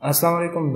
अस्सलाम वालेकुम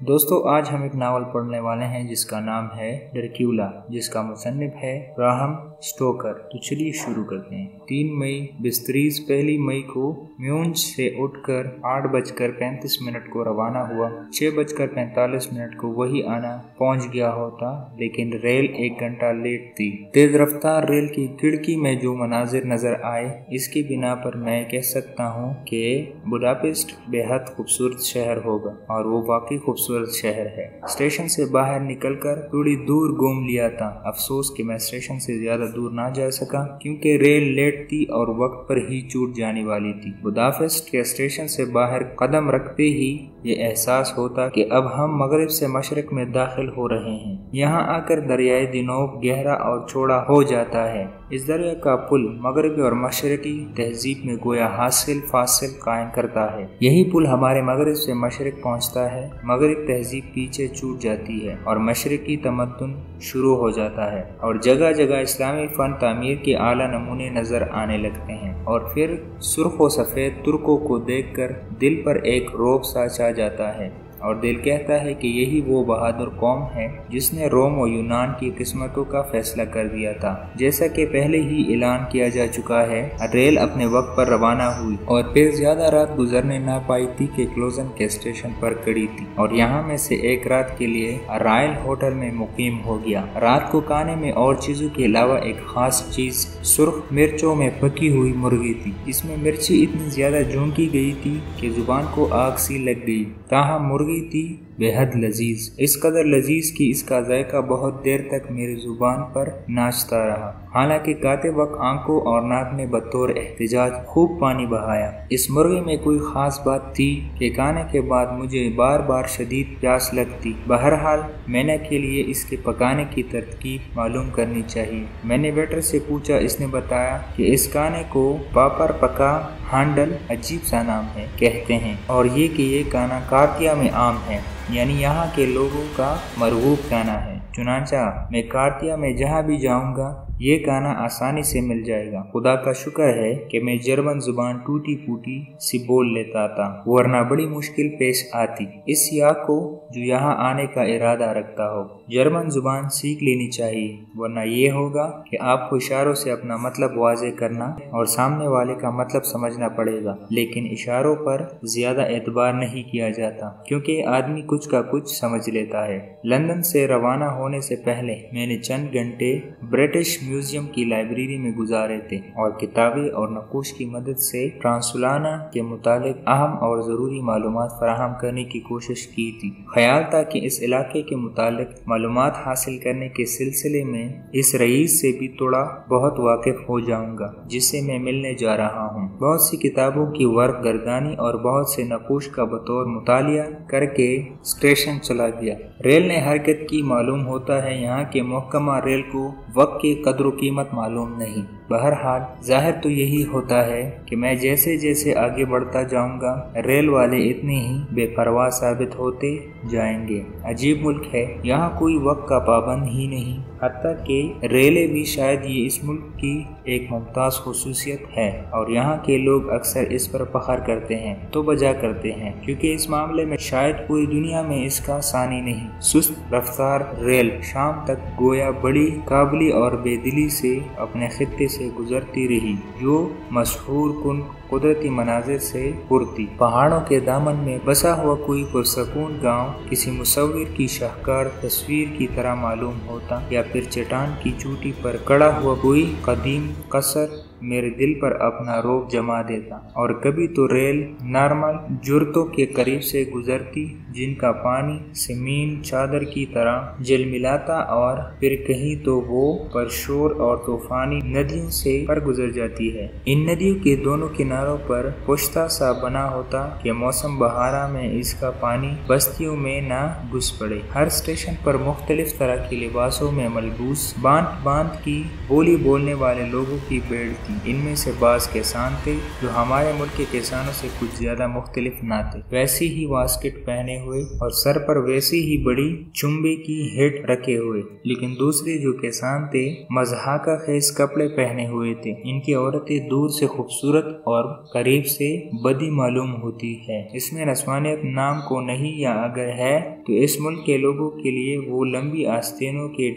दोस्तों आज हम एक नावल पढ़ने वाले हैं जिसका नाम है ड्रैक्युला, जिसका मुसन्निफ है ब्राहम स्टोकर। तो चलिए शुरू करते हैं। 3 मई बिस्तरीज पहली मई को म्यूंज से उठकर 8:35 को रवाना हुआ। 6:45 को वही आना पहुंच गया होता, लेकिन रेल 1 घंटा लेट थी। तेज रफ्तार रेल की खिड़की में जो मनाजिर नजर आए, इसकी बिना पर मैं कह सकता हूँ कि बुडापेस्ट बेहद खूबसूरत शहर होगा, और वो वाकई खूबसूरत शहर है। स्टेशन से बाहर निकलकर थोड़ी दूर घूम लिया था। अफसोस कि मैं स्टेशन से ज्यादा दूर ना जा सका, क्योंकि रेल लेट थी और वक्त पर ही छूट जाने वाली थी। बुडापेस्ट के स्टेशन से बाहर कदम रखते ही ये एहसास होता कि अब हम मगरिब से मशरक में दाखिल हो रहे हैं। यहाँ आकर दरियाए दिनोब गहरा और चौड़ा हो जाता है। इस दरिया का पुल मगरबी और मशरकी तहजीब में गोया हासिल फासिल कायम करता है। यही पुल हमारे मगरिब से मशरक पहुँचता है। मगरिब तहजीब पीछे छूट जाती है और मशरकी तमद्दुन शुरू हो जाता है, और जगह जगह इस्लामी फन तामीर के आला नमूने नजर आने लगते हैं। और फिर सुर्ख व सफ़ेद तुर्कों को देखकर दिल पर एक रौब सा छा जाता है, और दिल कहता है कि यही वो बहादुर कौम है जिसने रोम और यूनान की किस्मतों का फैसला कर दिया था। जैसा कि पहले ही ऐलान किया जा चुका है, रेल अपने वक्त पर रवाना हुई और फिर ज्यादा रात गुजरने ना पाई थी कि क्लोजन के स्टेशन पर खड़ी थी, और यहाँ में से एक रात के लिए रॉयल होटल में मुकीम हो गया। रात को खाने में और चीजों के अलावा एक खास चीज सुर्ख मिर्चों में पकी हुई मुर्गी थी। इसमें मिर्ची इतनी ज्यादा झोंकी गई थी कि जुबान को आग सी लग गई। ताहम मुर्गी थी बेहद लजीज, इस कदर लजीज कि इसका जायका बहुत देर तक मेरी जुबान पर नाचता रहा। हालांकि खाते वक्त आंखों और नाक में बतौर एहतिजाज खूब पानी बहाया। इस मुर्गे में कोई खास बात थी कि खाने के बाद मुझे बार बार शदीद प्यास लगती। बहरहाल मैंने के लिए इसके पकाने की तरकीब मालूम करनी चाहिए। मैंने वेटर से पूछा। इसने बताया कि इस खाने को पापर पका हांडल अजीब सा नाम है कहते हैं, और ये कि ये खाना कार्तिया में आम है, यानी यहाँ के लोगों का मरगूब खाना है। चुनांचा मैं कार्तिया में जहाँ भी जाऊँगा ये गाना आसानी से मिल जाएगा। खुदा का शुक्र है कि मैं जर्मन जुबान टूटी फूटी सी बोल लेता था, वरना बड़ी मुश्किल पेश आती इस या को जो यहाँ आने का इरादा रखता हो। जर्मन जुबान सीख लेनी चाहिए, वरना ये होगा कि आपको इशारों से अपना मतलब वाज़े करना और सामने वाले का मतलब समझना पड़ेगा। लेकिन इशारों पर ज्यादा एतबार नहीं किया जाता, क्योंकि आदमी कुछ का कुछ समझ लेता है। लंदन से रवाना होने से पहले मैंने चंद घंटे ब्रिटिश म्यूजियम की लाइब्रेरी में गुजारे थे और किताबें और नक़ूश की मदद से ट्रांसुलाना के मुतालिक अहम और ज़रूरी मालूमात फराहम करने की कोशिश की थी। ख्याल था कि इस इलाके के मुतालिक मालूमात हासिल करने के सिलसिले में इस रईस से भी थोड़ा बहुत वाकिफ हो जाऊंगा, जिससे मैं मिलने जा रहा हूँ। बहुत सी किताबों की वर्क गर्दानी और बहुत से नक़ूश का बतौर मुतालिया करके स्टेशन चला गया। रेल ने हरकत की मालूम होता है। यहाँ के महकमा रेल को वक्त की कदर कीमत मालूम नहीं। बहरहाल जाहिर तो यही होता है कि मैं जैसे जैसे आगे बढ़ता जाऊंगा, रेल वाले इतने ही बेपरवाह साबित होते जाएंगे। अजीब मुल्क है, यहाँ कोई वक्त का पाबंद ही नहीं। हत्ता कि रेलें भी शायद ये इस मुल्क की एक मुमताज़ खुसूसियत है, और यहाँ के लोग अक्सर इस पर फख्र करते हैं तो बजा करते हैं, क्योंकि इस मामले में शायद पूरी दुनिया में इसका सानी नहीं। सुस्त रफ्तार रेल शाम तक गोया बड़ी काबली और बेदिली से अपने खित्ते से गुजरती रही, जो मशहूर कुन कुदरती मनाजिर से पुरती। पहाड़ों के दामन में बसा हुआ कोई पुरसकून गांव किसी मुसव्विर की शाहकार तस्वीर की तरह मालूम होता, या फिर चट्टान की चोटी पर खड़ा हुआ कोई कदीम कसर मेरे दिल पर अपना रोब जमा देता। और कभी तो रेल नॉर्मल जुर्तों के करीब से गुजरती, जिनका पानी जमीन चादर की तरह जलमिलाता, और फिर कहीं तो वो परशोर और तूफानी नदियों से पर गुजर जाती है। इन नदियों के दोनों किनारों पर पुश्ता सा बना होता कि मौसम बहारा में इसका पानी बस्तियों में ना घुस पड़े। हर स्टेशन पर मुख्तलिफ तरह के लिबासों में मलबूस बांध बांध की बोली बोलने वाले लोगों की भीड़ تھی। इनमें से बाज किसान थे जो हमारे मुल्क के किसानों से कुछ ज्यादा मुख्तलिफ ना थे, वैसे ही वास्केट पहने हुए और सर पर वैसी ही बड़ी चुम्बे की हेड रखे हुए। लेकिन दूसरे जो किसान थे मजहाका खेस कपड़े पहने हुए थे। इनकी औरतें दूर से खूबसूरत और करीब से बदी मालूम होती है। इसमें नस्वानियत नाम को नहीं, या अगर है तो इस मुल्क के लोगों के लिए वो लंबी आस्तीनों के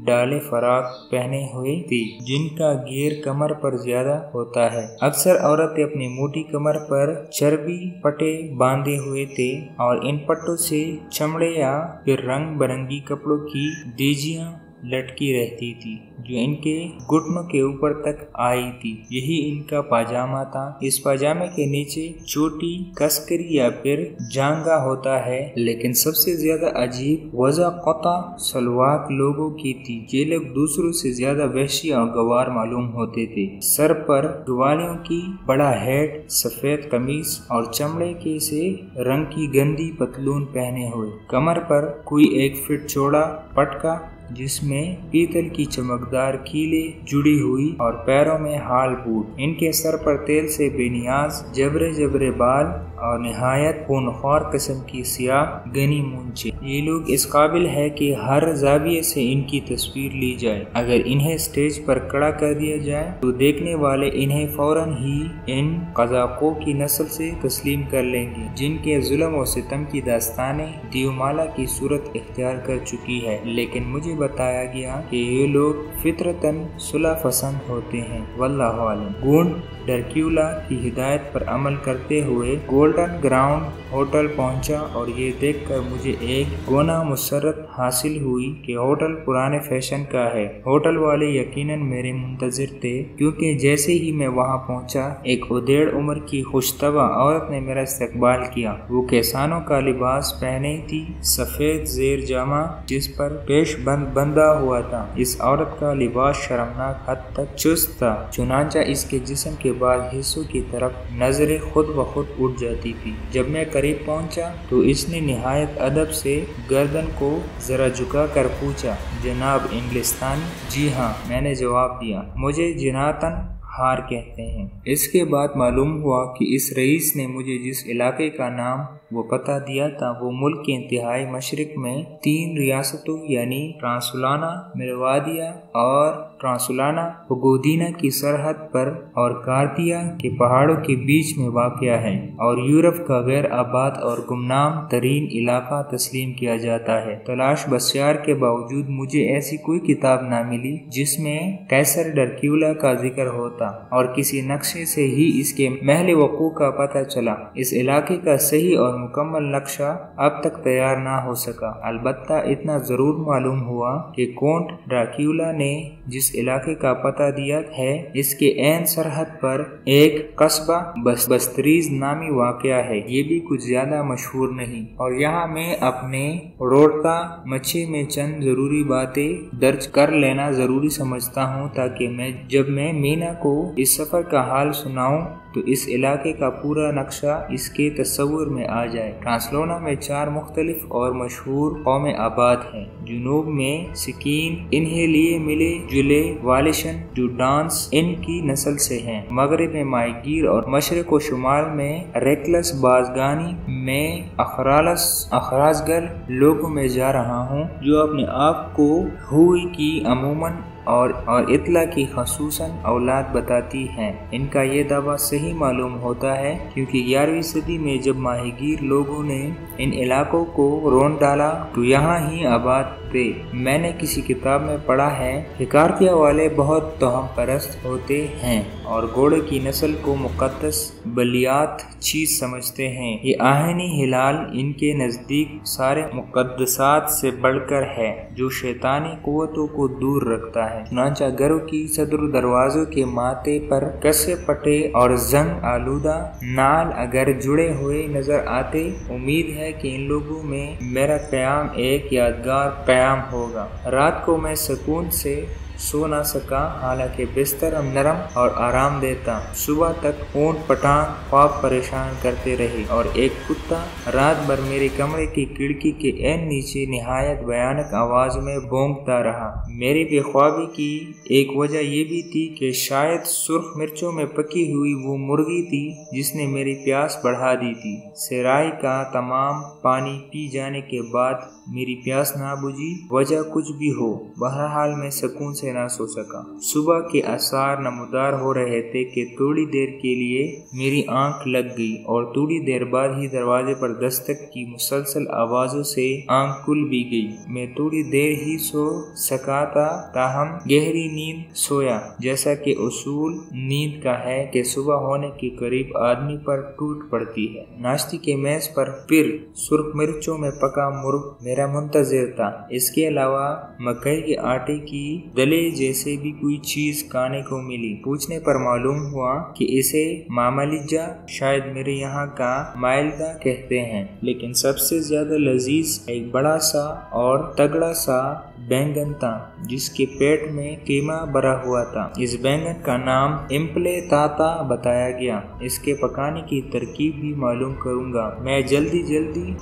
डाले फराक पहने हुए थी जिनका घेर कमर पर ज्यादा होता है। अक्सर औरतें अपनी मोटी कमर पर चर्बी पट्टे बांधे हुए थे और इन पट्टों से चमड़े या फिर रंग बिरंगी कपड़ों की देजियां लटकी रहती थी जो इनके घुटनों के ऊपर तक आई थी। यही इनका पाजामा था। इस पाजामे के नीचे छोटी कस्करी या फिर जांगा होता है। लेकिन सबसे ज्यादा अजीब वज़ा क़ता सलवार लोगों की थी। ये लोग दूसरों से ज्यादा वहशी और गवार मालूम होते थे। सर पर ग्वालियों की बड़ा हेड, सफेद कमीज और चमड़े के से रंग की गंदी पतलून पहने हुए, कमर पर कोई 1 फीट चौड़ा पटका जिसमें पीतल की चमकदार कीले जुड़ी हुई और पैरों में हाल बूट। इनके सर पर तेल से बेनियाज जबरे बाल और निहायत खूनख्वार किस्म की सियाह घनी मूंछें। ये लोग इस काबिल है कि हर जाविये से इनकी तस्वीर ली जाए। अगर इन्हें स्टेज पर खड़ा कर दिया जाए तो देखने वाले इन्हें फौरन ही इन कज़ाकों की नस्ल से तस्लीम कर लेंगे जिनके जुल्म और सितम की दास्तानें दीवमाला की सूरत इख्तियार कर चुकी है। लेकिन मुझे बताया गया कि ये लोग फितरतन सुलह पसंद होते हैं। वल्लाहु आलम। गूंड ड्रैक्युला की हिदायत पर अमल करते हुए गोल्डन ग्राउंड होटल पहुंचा और ये देखकर मुझे एक गोना मुसरत हासिल हुई कि होटल पुराने फैशन का है। होटल वाले यकीनन मेरे मुंतजिर थे क्योंकि जैसे ही मैं वहां पहुंचा एक उदेड़ उम्र की खुशतबा औरत ने मेरा इस्तकबाल किया। वो किसानों का लिबास पहने थी, सफेद जेर जामा जिस पर पेश बंधा हुआ था। इस औरत का लिबास शर्मनाक हद तक चुस्त था, चुनांचा इसके जिस्म के बाद हिस्सों की तरफ नजरें खुद ब खुद उठ जाती थी। जब मैं करीब पहुंचा तो इसने निहायत अदब से गर्दन को जरा झुका कर पूछा, जनाब इंग्लिस्तानी? जी हाँ, मैंने जवाब दिया। मुझे जिनातन हार कहते हैं। इसके बाद मालूम हुआ कि इस रईस ने मुझे जिस इलाके का नाम वो पता दिया था वो मुल्क के इंतहाई मशरिक में 3 रियासतों यानी ट्रांसुलाना, मिरवादिया और ट्रांसुलाना बगोदीना की सरहद पर और कार्तिया के पहाड़ों के बीच में वाक़या है और यूरोप का गैर आबाद और गुमनाम तरीन इलाका तस्लीम किया जाता है। तलाश बस्यार के बावजूद मुझे ऐसी कोई किताब ना मिली जिसमें कैसर ड्रैक्युला का जिक्र होता और किसी नक्शे से ही इसके महल वक़ू का पता चला। इस इलाके का सही और मुकम्मल नक्शा अब तक तैयार ना हो सका। अलबत्ता इतना जरूर मालूम हुआ कि काउंट ड्रैक्युला ने जिस इलाके का पता दिया है इसके ऐन सरहद पर एक कस्बा बस्तरीज नामी वाक़या है। ये भी कुछ ज्यादा मशहूर नहीं और यहाँ मैं अपने रोड़ता मच्छी में चंद जरूरी बातें दर्ज कर लेना जरूरी समझता हूँ ताकि जब मैं मीना को इस सफर का हाल सुनाऊं तो इस इलाके का पूरा नक्शा इसके तस्वुर में आ जाए। ट्रांसलोना में 4 मुख्तलिफ और मशहूर कौमें आबाद हैं। जुनूब में सिकीन इन्हें लिए मिले जुले वालिशन जो डांस इनकी नस्ल से हैं। मगरिब में माईगीर और मशरक व शुमाल में रेकलस बाजगानी में अखराजगर लोगों में जा रहा हूँ जो अपने आप को हुई की अमूमन और इतला की खसूसन औलाद बताती हैं। इनका ये दावा सही मालूम होता है क्योंकि 11वीं सदी में जब माहीगीर लोगों ने इन इलाकों को रोन डाला तो यहाँ ही आबाद थे। मैंने किसी किताब में पढ़ा है कि कार्तिया वाले बहुत तोहम परस्त होते हैं और घोड़े की नस्ल को मुकद्दस बलियात चीज समझते हैं। ये आहनी हिलाल इनके नजदीक सारे मुकद्दसात से बढ़कर है जो शैतानी कुव्वतों को दूर रखता है। चुनांचा घरों की सदर दरवाजों के माथे पर कसे पटे और जंग आलूदा नाल अगर जुड़े हुए नजर आते, उम्मीद है कि इन लोगों में मेरा क़याम एक यादगार क़याम होगा। रात को मैं सुकून से सो न सका, हालांकि बिस्तर अब नरम और आराम देता। सुबह तक ऊंट पटांग ख्वाब परेशान करते रहे और एक कुत्ता रात भर मेरे कमरे की खिड़की के एन नीचे निहायत भयानक आवाज में भौंकता रहा। मेरी बेख्वाबी की एक वजह ये भी थी कि शायद सुर्ख मिर्चों में पकी हुई वो मुर्गी थी जिसने मेरी प्यास बढ़ा दी थी। सेराय का तमाम पानी पी जाने के बाद मेरी प्यास ना बुझी। वजह कुछ भी हो, बहरहाल मैं सुकून से ना सो सका। सुबह के आसार नमूदार हो रहे थे कि थोड़ी देर के लिए मेरी आंख लग गई और थोड़ी देर बाद ही दरवाजे पर दस्तक की मुसलसल आवाजों से आंख खुल भी गई। मैं थोड़ी देर ही सो सका था, ताहम गहरी नींद सोया। जैसा कि उसूल नींद का है कि सुबह होने के करीब आदमी पर टूट पड़ती है। नाश्ते के मेज पर फिर सुर्ख मिर्चों में पका मुर्ग मेरा मुंतजिर था। इसके अलावा मकई के आटे की दले जैसे भी कोई चीज खाने को मिली। पूछने पर मालूम हुआ कि इसे मामलिजा, शायद मेरे यहाँ का माइल्दा कहते हैं, लेकिन सबसे ज्यादा लजीज एक बड़ा सा और तगड़ा सा बैंगन था जिसके पेट में कीमा भरा हुआ था। इस बैंगन का नाम इम्पले ताता बताया गया। इसके पकाने की तरकीब भी मालूम करूंगा। मैं जल्दी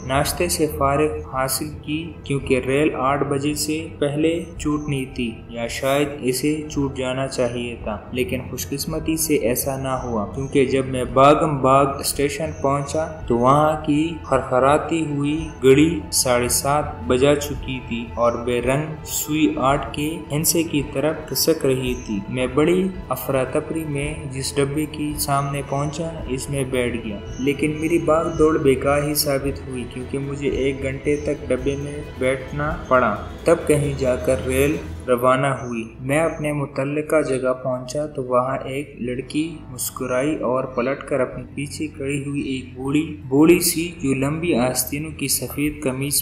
नाश्ते से फारिग हासिल की क्योंकि रेल 8 बजे से पहले छूटनी थी, या शायद इसे छूट जाना चाहिए था, लेकिन खुशकिस्मती से ऐसा ना हुआ क्योंकि जब मैं बागम बाग स्टेशन पहुंचा तो वहां की खरखराती हुई घड़ी 7:30 बजा चुकी थी और बेरंग सुई 8 के हिंसे की तरफ खिसक रही थी। मैं बड़ी अफरा तफरी में जिस डब्बे की सामने पहुंचा इसमें बैठ गया, लेकिन मेरी भाग दौड़ बेकार ही साबित हुई क्योंकि मुझे 1 घंटे तक डब्बे में बैठना पड़ा। तब कहीं जाकर रेल रवाना हुई। मैं अपने मुतल्लिका जगह पहुंचा तो वहां एक लड़की मुस्कुराई और पलटकर अपने पीछे खड़ी हुई एक बूढ़ी सी जो लंबी आस्तीनों की सफेद कमीज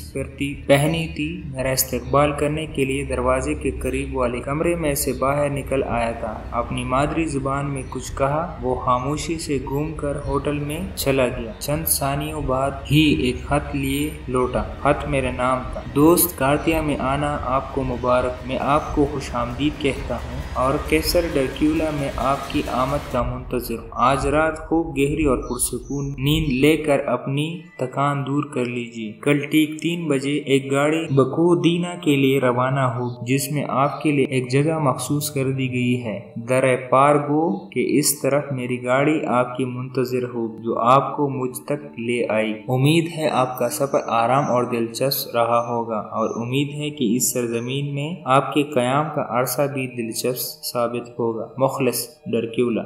पहनी थी मेरा इस्तकबाल करने के लिए दरवाजे के करीब वाले कमरे में से बाहर निकल आया था। अपनी मादरी जुबान में कुछ कहा, वो खामोशी से घूमकर होटल में चला गया। चंद सानियों बाद ही एक खत लिए लौटा। खत मेरे नाम था। दोस्त, कार्तिया में आना आपको मुबारक। मैं आपको खुशामदीद कहता हूँ और कैसर ड्रैक्युला में आपकी आमद का मुंतजिर हूँ। आज रात खूब गहरी और पुरसकून नींद लेकर अपनी थकान दूर कर लीजिए। कल ठीक 3 बजे एक गाड़ी बकूदीना के लिए रवाना हो जिसमें आपके लिए एक जगह मखसूस कर दी गई है। दर पारगो के इस तरफ मेरी गाड़ी आपकी मुंतजिर हो जो आपको मुझ तक ले आई। उम्मीद है आपका सफर आराम और दिलचस्प रहा होगा और उम्मीद है कि इस सरजमीन में आपके कयाम का अरसा भी दिलचस्प साबित होगा। मुखलिस ड्रैक्युला।